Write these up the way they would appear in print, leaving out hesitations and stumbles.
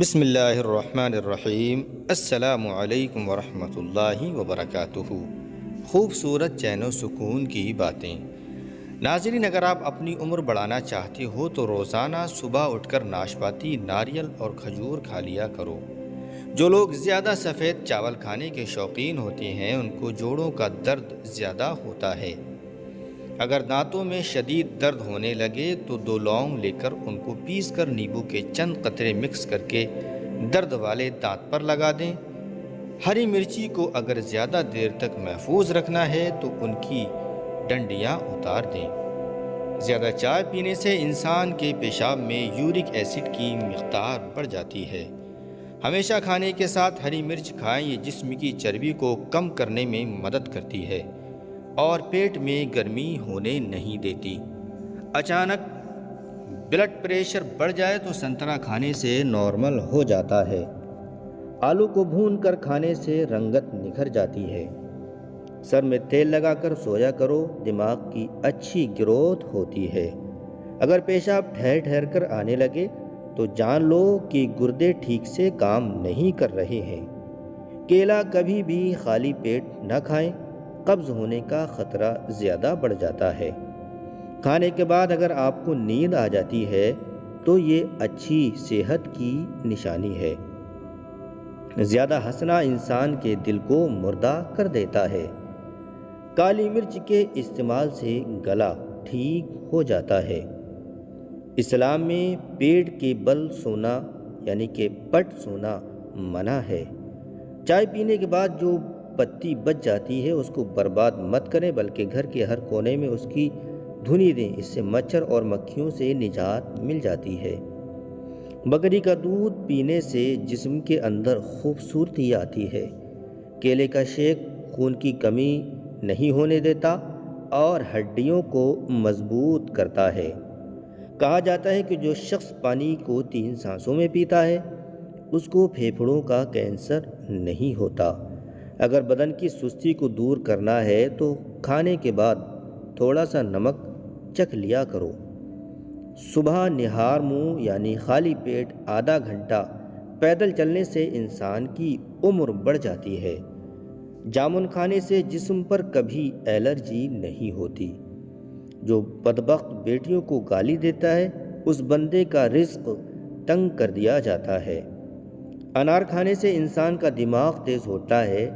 بسم اللہ الرحمن الرحیم۔ السلام علیکم ورحمۃ اللہ وبرکاتہ۔ خوبصورت چین و سکون کی باتیں۔ ناظرین، اگر آپ اپنی عمر بڑھانا چاہتے ہو تو روزانہ صبح اٹھ کر ناشپاتی، ناریل اور کھجور کھا لیا کرو۔ جو لوگ زیادہ سفید چاول کھانے کے شوقین ہوتے ہیں ان کو جوڑوں کا درد زیادہ ہوتا ہے۔ اگر دانتوں میں شدید درد ہونے لگے تو 2 لونگ لے کر ان کو پیس کر نیبو کے چند قطرے مکس کر کے درد والے دانت پر لگا دیں۔ ہری مرچی کو اگر زیادہ دیر تک محفوظ رکھنا ہے تو ان کی ڈنڈیاں اتار دیں۔ زیادہ چائے پینے سے انسان کے پیشاب میں یورک ایسڈ کی مقدار بڑھ جاتی ہے۔ ہمیشہ کھانے کے ساتھ ہری مرچ کھائیں، یہ جسم کی چربی کو کم کرنے میں مدد کرتی ہے اور پیٹ میں گرمی ہونے نہیں دیتی۔ اچانک بلڈ پریشر بڑھ جائے تو سنترا کھانے سے نارمل ہو جاتا ہے۔ آلو کو بھون کر کھانے سے رنگت نکھر جاتی ہے۔ سر میں تیل لگا کر سویا کرو، دماغ کی اچھی گروتھ ہوتی ہے۔ اگر پیشاب ٹھہر ٹھہر کر آنے لگے تو جان لو کہ گردے ٹھیک سے کام نہیں کر رہے ہیں۔ کیلا کبھی بھی خالی پیٹ نہ کھائیں، قبض ہونے کا خطرہ زیادہ بڑھ جاتا ہے۔ کھانے کے بعد اگر آپ کو نیند آ جاتی ہے تو یہ اچھی صحت کی نشانی ہے۔ زیادہ ہنسنا انسان کے دل کو مردہ کر دیتا ہے۔ کالی مرچ کے استعمال سے گلا ٹھیک ہو جاتا ہے۔ اسلام میں پیٹ کے بل سونا یعنی کہ پٹ سونا منع ہے۔ چائے پینے کے بعد جو پتی بچ جاتی ہے اس کو برباد مت کریں بلکہ گھر کے ہر کونے میں اس کی دھنی دیں، اس سے مچھر اور مکھیوں سے نجات مل جاتی ہے۔ بکری کا دودھ پینے سے جسم کے اندر خوبصورتی آتی ہے۔ کیلے کا شیک خون کی کمی نہیں ہونے دیتا اور ہڈیوں کو مضبوط کرتا ہے۔ کہا جاتا ہے کہ جو شخص پانی کو 3 سانسوں میں پیتا ہے اس کو پھیپھڑوں کا کینسر نہیں ہوتا۔ اگر بدن کی سستی کو دور کرنا ہے تو کھانے کے بعد تھوڑا سا نمک چکھ لیا کرو۔ صبح نہار منہ یعنی خالی پیٹ آدھا گھنٹہ پیدل چلنے سے انسان کی عمر بڑھ جاتی ہے۔ جامن کھانے سے جسم پر کبھی الرجی نہیں ہوتی۔ جو بدبخت بیٹیوں کو گالی دیتا ہے اس بندے کا رزق تنگ کر دیا جاتا ہے۔ انار کھانے سے انسان کا دماغ تیز ہوتا ہے۔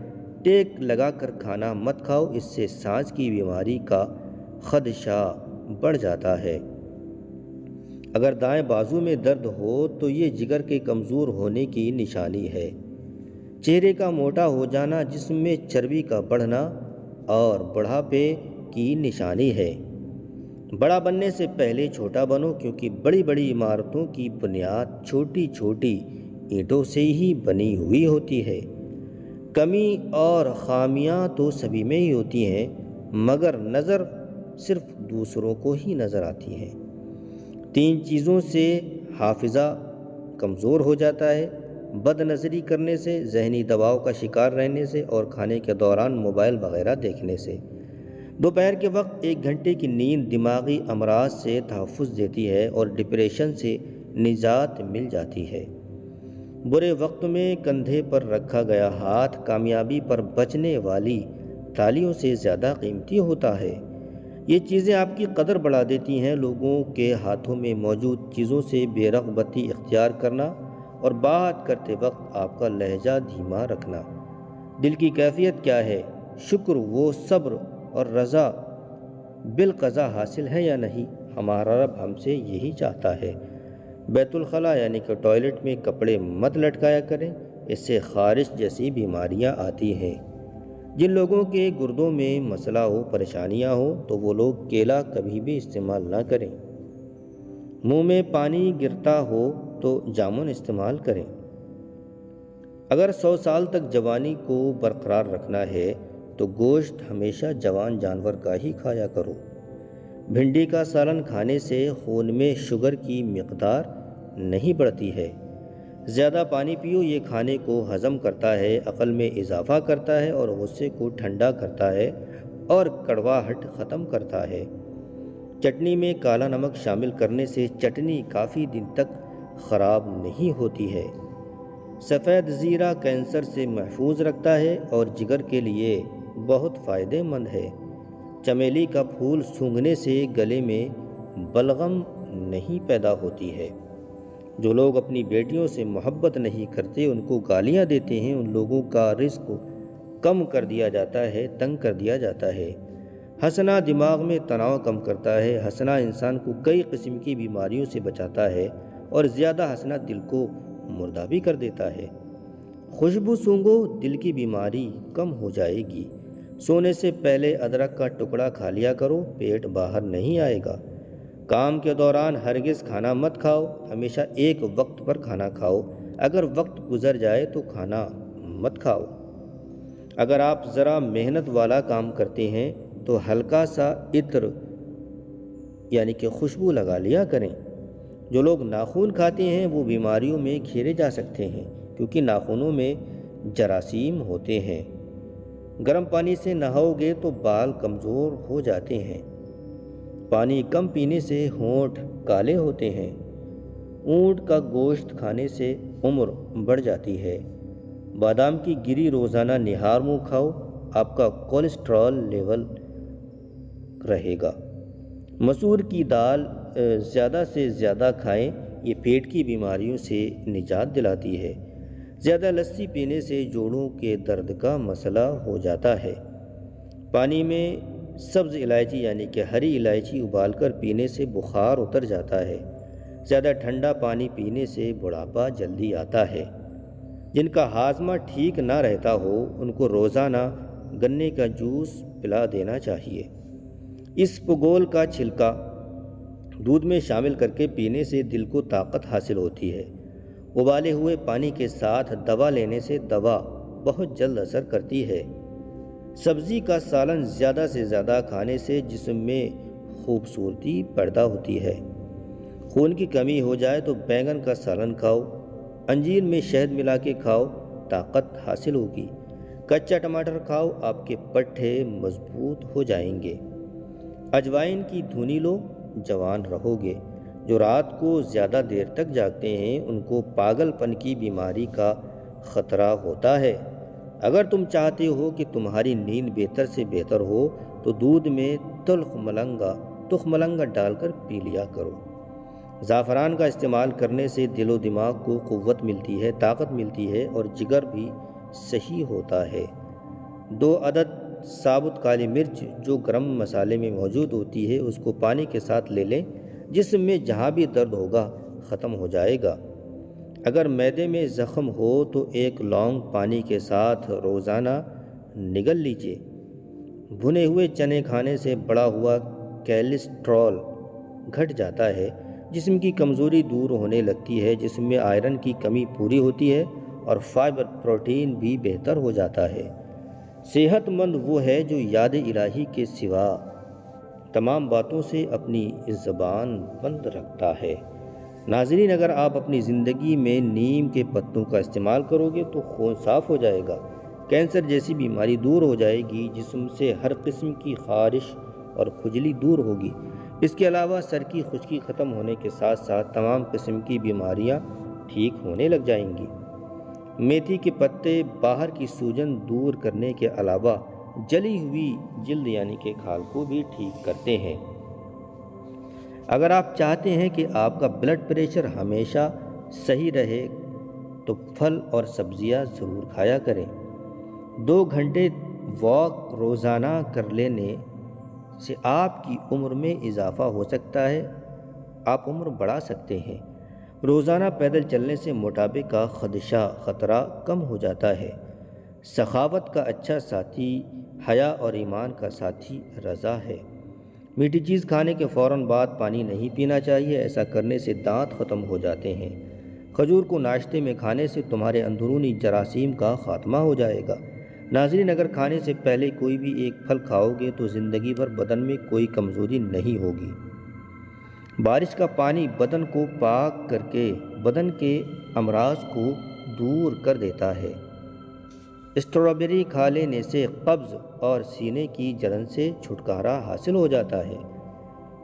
ٹیک لگا کر کھانا مت کھاؤ، اس سے سانس کی بیماری کا خدشہ بڑھ جاتا ہے۔ اگر دائیں بازو میں درد ہو تو یہ جگر کے کمزور ہونے کی نشانی ہے۔ چہرے کا موٹا ہو جانا جسم میں چربی کا بڑھنا اور بڑھاپے کی نشانی ہے۔ بڑا بننے سے پہلے چھوٹا بنو، کیونکہ بڑی بڑی عمارتوں کی بنیاد چھوٹی چھوٹی اینٹوں سے ہی بنی ہوئی ہوتی ہے۔ کمی اور خامیاں تو سبھی میں ہی ہوتی ہیں مگر نظر صرف دوسروں کو ہی نظر آتی ہے۔ 3 چیزوں سے حافظہ کمزور ہو جاتا ہے: بد نظری کرنے سے، ذہنی دباؤ کا شکار رہنے سے اور کھانے کے دوران موبائل وغیرہ دیکھنے سے۔ دوپہر کے وقت 1 گھنٹے کی نیند دماغی امراض سے تحفظ دیتی ہے اور ڈپریشن سے نجات مل جاتی ہے۔ برے وقت میں کندھے پر رکھا گیا ہاتھ کامیابی پر بجنے والی تالیوں سے زیادہ قیمتی ہوتا ہے۔ یہ چیزیں آپ کی قدر بڑھا دیتی ہیں۔ لوگوں کے ہاتھوں میں موجود چیزوں سے بے رغبتی اختیار کرنا اور بات کرتے وقت آپ کا لہجہ دھیما رکھنا۔ دل کی کیفیت کیا ہے؟ شکر و صبر اور رضا بالقضا حاصل ہے یا نہیں؟ ہمارا رب ہم سے یہی چاہتا ہے۔ بیت الخلاء یعنی کہ ٹوائلٹ میں کپڑے مت لٹکایا کریں، اس سے خارش جیسی بیماریاں آتی ہیں۔ جن لوگوں کے گردوں میں مسئلہ ہو، پریشانیاں ہو تو وہ لوگ کیلا کبھی بھی استعمال نہ کریں۔ منہ میں پانی گرتا ہو تو جامن استعمال کریں۔ اگر 100 سال تک جوانی کو برقرار رکھنا ہے تو گوشت ہمیشہ جوان جانور کا ہی کھایا کرو۔ بھنڈی کا سالن کھانے سے خون میں شوگر کی مقدار نہیں بڑھتی ہے۔ زیادہ پانی پیو، یہ کھانے کو ہضم کرتا ہے، عقل میں اضافہ کرتا ہے اور غصے کو ٹھنڈا کرتا ہے اور کڑواہٹ ختم کرتا ہے۔ چٹنی میں کالا نمک شامل کرنے سے چٹنی کافی دن تک خراب نہیں ہوتی ہے۔ سفید زیرہ کینسر سے محفوظ رکھتا ہے اور جگر کے لیے بہت فائدہ مند ہے۔ چمیلی کا پھول سونگھنے سے گلے میں بلغم نہیں پیدا ہوتی ہے۔ جو لوگ اپنی بیٹیوں سے محبت نہیں کرتے، ان کو گالیاں دیتے ہیں، ان لوگوں کا رزق کم کر دیا جاتا ہے، تنگ کر دیا جاتا ہے۔ ہنسنا دماغ میں تناؤ کم کرتا ہے۔ ہنسنا انسان کو کئی قسم کی بیماریوں سے بچاتا ہے اور زیادہ ہنسنا دل کو مردہ بھی کر دیتا ہے۔ خوشبو سونگھو، دل کی بیماری کم ہو جائے گی۔ سونے سے پہلے ادرک کا ٹکڑا کھا لیا کرو، پیٹ باہر نہیں آئے گا۔ کام کے دوران ہرگز کھانا مت کھاؤ، ہمیشہ ایک وقت پر کھانا کھاؤ۔ اگر وقت گزر جائے تو کھانا مت کھاؤ۔ اگر آپ ذرا محنت والا کام کرتے ہیں تو ہلکا سا عطر یعنی کہ خوشبو لگا لیا کریں۔ جو لوگ ناخن کھاتے ہیں وہ بیماریوں میں گھیرے جا سکتے ہیں، کیونکہ ناخنوں میں جراثیم ہوتے ہیں۔ گرم پانی سے نہاؤ گے تو بال کمزور ہو جاتے ہیں۔ پانی کم پینے سے ہونٹ کالے ہوتے ہیں۔ اونٹ کا گوشت کھانے سے عمر بڑھ جاتی ہے۔ بادام کی گری روزانہ نہار منہ کھاؤ، آپ کا کولیسٹرول لیول رہے گا۔ مسور کی دال زیادہ سے زیادہ کھائیں، یہ پیٹ کی بیماریوں سے نجات دلاتی ہے۔ زیادہ لسی پینے سے جوڑوں کے درد کا مسئلہ ہو جاتا ہے۔ پانی میں سبز الائچی یعنی کہ ہری الائچی ابال کر پینے سے بخار اتر جاتا ہے۔ زیادہ ٹھنڈا پانی پینے سے بڑھاپا جلدی آتا ہے۔ جن کا ہاضمہ ٹھیک نہ رہتا ہو ان کو روزانہ گنے کا جوس پلا دینا چاہیے۔ اسپغول کا چھلکا دودھ میں شامل کر کے پینے سے دل کو طاقت حاصل ہوتی ہے۔ ابالے ہوئے پانی کے ساتھ دوا لینے سے دوا بہت جلد اثر کرتی ہے۔ سبزی کا سالن زیادہ سے زیادہ کھانے سے جسم میں خوبصورتی پیدا ہوتی ہے۔ خون کی کمی ہو جائے تو بیگن کا سالن کھاؤ، انجیر میں شہد ملا کے کھاؤ، طاقت حاصل ہوگی۔ کچا ٹماٹر کھاؤ، آپ کے پٹھے مضبوط ہو جائیں گے۔ اجوائن کی دھونی لو، جوان رہو گے۔ جو رات کو زیادہ دیر تک جاگتے ہیں ان کو پاگل پن کی بیماری کا خطرہ ہوتا ہے۔ اگر تم چاہتے ہو کہ تمہاری نیند بہتر سے بہتر ہو تو دودھ میں تخم ملنگا ڈال کر پی لیا کرو۔ زعفران کا استعمال کرنے سے دل و دماغ کو قوت ملتی ہے، طاقت ملتی ہے اور جگر بھی صحیح ہوتا ہے۔ 2 عدد ثابت کالی مرچ جو گرم مسالے میں موجود ہوتی ہے اس کو پانی کے ساتھ لے لیں، جسم میں جہاں بھی درد ہوگا ختم ہو جائے گا۔ اگر معدے میں زخم ہو تو 1 لونگ پانی کے ساتھ روزانہ نگل لیجیے۔ بھنے ہوئے چنے کھانے سے بڑھا ہوا کولیسٹرول گھٹ جاتا ہے، جسم کی کمزوری دور ہونے لگتی ہے، جسم میں آئرن کی کمی پوری ہوتی ہے اور فائبر پروٹین بھی بہتر ہو جاتا ہے۔ صحت مند وہ ہے جو یاد الہی کے سوا تمام باتوں سے اپنی زبان بند رکھتا ہے۔ ناظرین، اگر آپ اپنی زندگی میں نیم کے پتوں کا استعمال کرو گے تو خون صاف ہو جائے گا، کینسر جیسی بیماری دور ہو جائے گی، جسم سے ہر قسم کی خارش اور کھجلی دور ہوگی۔ اس کے علاوہ سر کی خشکی ختم ہونے کے ساتھ ساتھ تمام قسم کی بیماریاں ٹھیک ہونے لگ جائیں گی۔ میتھی کے پتے باہر کی سوجن دور کرنے کے علاوہ جلی ہوئی جلد یعنی کہ کھال کو بھی ٹھیک کرتے ہیں۔ اگر آپ چاہتے ہیں کہ آپ کا بلڈ پریشر ہمیشہ صحیح رہے تو پھل اور سبزیاں ضرور کھایا کریں۔ 2 گھنٹے واک روزانہ کر لینے سے آپ کی عمر میں اضافہ ہو سکتا ہے، آپ عمر بڑھا سکتے ہیں۔ روزانہ پیدل چلنے سے موٹاپے کا خطرہ کم ہو جاتا ہے۔ سخاوت کا اچھا ساتھی حیا اور ایمان کا ساتھی رضا ہے۔ میٹھی چیز کھانے کے فوراً بعد پانی نہیں پینا چاہیے، ایسا کرنے سے دانت ختم ہو جاتے ہیں۔ کھجور کو ناشتے میں کھانے سے تمہارے اندرونی جراثیم کا خاتمہ ہو جائے گا۔ ناظرین، اگر کھانے سے پہلے کوئی بھی ایک پھل کھاؤ گے تو زندگی بھر بدن میں کوئی کمزوری نہیں ہوگی۔ بارش کا پانی بدن کو پاک کر کے بدن کے امراض کو دور کر دیتا ہے۔ اسٹرابیری کھا لینے سے قبض اور سینے کی جلن سے چھٹکارا حاصل ہو جاتا ہے۔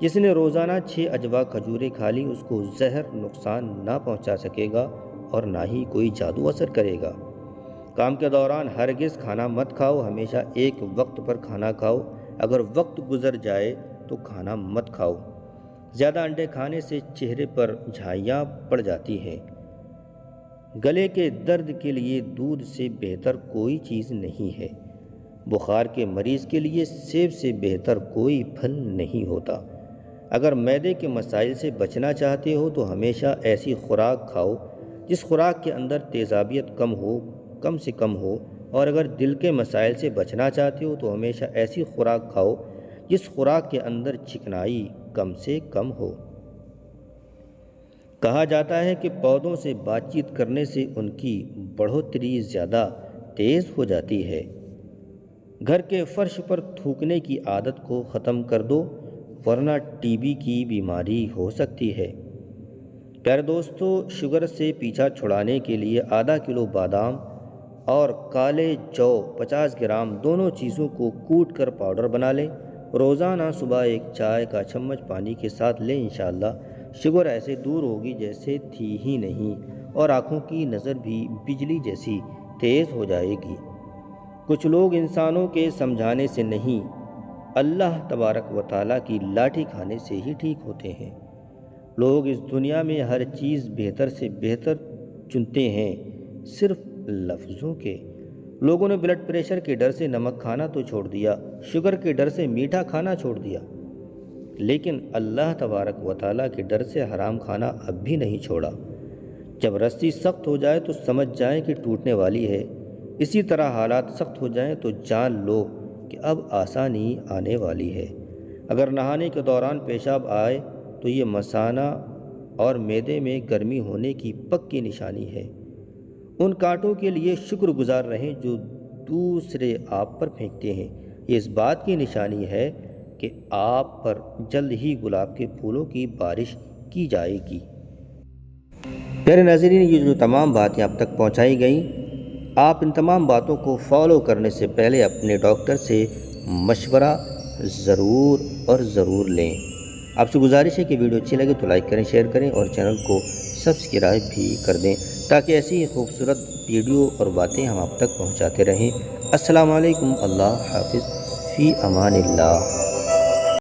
جس نے روزانہ 6 اجوا کھجوریں کھا لی اس کو زہر نقصان نہ پہنچا سکے گا اور نہ ہی کوئی جادو اثر کرے گا۔ کام کے دوران ہرگز کھانا مت کھاؤ، ہمیشہ ایک وقت پر کھانا کھاؤ۔ اگر وقت گزر جائے تو کھانا مت کھاؤ۔ زیادہ انڈے کھانے سے چہرے پر جھائیاں پڑ جاتی ہیں۔ گلے کے درد کے لیے دودھ سے بہتر کوئی چیز نہیں ہے۔ بخار کے مریض کے لیے سیب سے بہتر کوئی پھل نہیں ہوتا۔ اگر معدے کے مسائل سے بچنا چاہتے ہو تو ہمیشہ ایسی خوراک کھاؤ جس خوراک کے اندر تیزابیت کم سے کم ہو، اور اگر دل کے مسائل سے بچنا چاہتے ہو تو ہمیشہ ایسی خوراک کھاؤ جس خوراک کے اندر چکنائی کم سے کم ہو۔ کہا جاتا ہے کہ پودوں سے بات چیت کرنے سے ان کی بڑھوتری زیادہ تیز ہو جاتی ہے۔ گھر کے فرش پر تھوکنے کی عادت کو ختم کر دو، ورنہ ٹی بی کی بیماری ہو سکتی ہے۔ پیارے دوستو، شوگر سے پیچھا چھڑانے کے لیے آدھا کلو بادام اور کالے جو 50 گرام دونوں چیزوں کو کوٹ کر پاؤڈر بنا لیں۔ روزانہ صبح ایک چائے کا چمچ پانی کے ساتھ لیں۔ انشاءاللہ شوگر ایسے دور ہوگی جیسے تھی ہی نہیں، اور آنکھوں کی نظر بھی بجلی جیسی تیز ہو جائے گی۔ کچھ لوگ انسانوں کے سمجھانے سے نہیں، اللہ تبارک و تعالیٰ کی لاٹھی کھانے سے ہی ٹھیک ہوتے ہیں۔ لوگ اس دنیا میں ہر چیز بہتر سے بہتر چنتے ہیں، صرف لفظوں کے۔ لوگوں نے بلڈ پریشر کے ڈر سے نمک کھانا تو چھوڑ دیا، شوگر کے ڈر سے میٹھا کھانا چھوڑ دیا، لیکن اللہ تبارک و تعالیٰ کے ڈر سے حرام کھانا اب بھی نہیں چھوڑا۔ جب رسی سخت ہو جائے تو سمجھ جائیں کہ ٹوٹنے والی ہے، اسی طرح حالات سخت ہو جائیں تو جان لو کہ اب آسانی آنے والی ہے۔ اگر نہانے کے دوران پیشاب آئے تو یہ مثانہ اور معدے میں گرمی ہونے کی پکی نشانی ہے۔ ان کانٹوں کے لیے شکر گزار رہیں جو دوسرے آپ پر پھینکتے ہیں، یہ اس بات کی نشانی ہے کہ آپ پر جلد ہی گلاب کے پھولوں کی بارش کی جائے گی۔ پیارے ناظرین، یہ جو تمام باتیں آپ تک پہنچائی گئیں، آپ ان تمام باتوں کو فالو کرنے سے پہلے اپنے ڈاکٹر سے مشورہ ضرور لیں۔ آپ سے گزارش ہے کہ ویڈیو اچھی لگے تو لائک کریں، شیئر کریں اور چینل کو سبسکرائب بھی کر دیں، تاکہ ایسی ہی خوبصورت ویڈیو اور باتیں ہم آپ تک پہنچاتے رہیں۔ السلام علیکم، اللہ حافظ، فی امان اللہ۔